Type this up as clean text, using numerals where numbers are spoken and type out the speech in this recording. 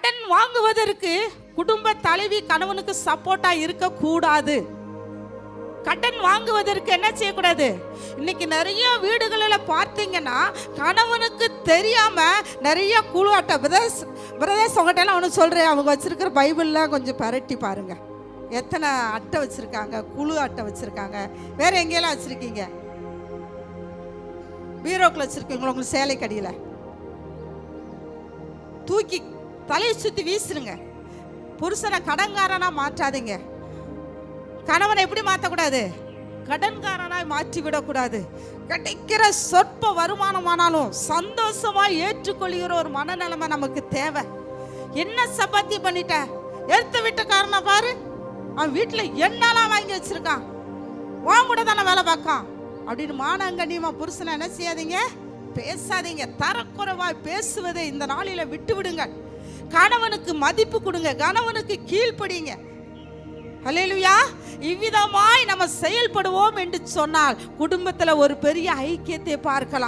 கடன் வாங்குவதற்கு குடும்ப தலைவி கணவனுக்கு சப்போர்ட்டா இருக்க கூடாது. கடன் வாங்குவதற்கு என்ன செய்யக்கூடாது? இன்னைக்கு நிறைய வீடுகளில் பார்த்தீங்கன்னா கணவனுக்கு தெரியாம நிறைய குழு அட்டை. பிரதர்ஸ் உங்கள்கிட்ட ஒன்று சொல்றேன், அவங்க வச்சிருக்கிற பைபிள்லாம் கொஞ்சம் பரட்டி பாருங்க. எத்தனை அட்டை வச்சிருக்காங்க, குழு அட்டை வச்சிருக்காங்க. வேற எங்கேயெல்லாம் வச்சிருக்கீங்க? பீரோக்குள்ள வச்சிருக்கீங்களா? உங்களுக்கு சேலை கடியில தூக்கி தலையை சுத்தி வீசுருங்க. புருஷனை கடன்காரனா மாற்றாதீங்க. கணவனை எப்படி மாற்றக்கூடாது? கடன்காரனாய் மாற்றி விடக்கூடாது. கிடைக்கிற சொற்ப வருமானமானாலும் சந்தோஷமாய் ஏற்றுக்கொள்கிற ஒரு மனநிலைமை நமக்கு தேவை. என்ன சப்பாத்தி பண்ணிட்ட, எடுத்து விட்ட காரணம் பாரு, அவன் வீட்டில் எண்ணெல்லாம் வாங்கி வச்சிருக்கான், வாங்க கூட தானே வேலை பார்க்கான் அப்படின்னு மானங்கண்ணியமா புருஷனை என்ன செய்யாதீங்க, பேசாதீங்க. தரக்குறைவாய் பேசுவதை இந்த நாளில விட்டு விடுங்க. கணவனுக்கு மதிப்பு கொடுங்க, கணவனுக்கு கீழ்ப்படிங்க. ஹல்லேலூயா. இவ்விதமாய் நம்ம செயல்படுவோம் என்று சொன்னால் குடும்பத்தில் ஒரு பெரிய ஐக்கியத்தை பார்க்கலாம்.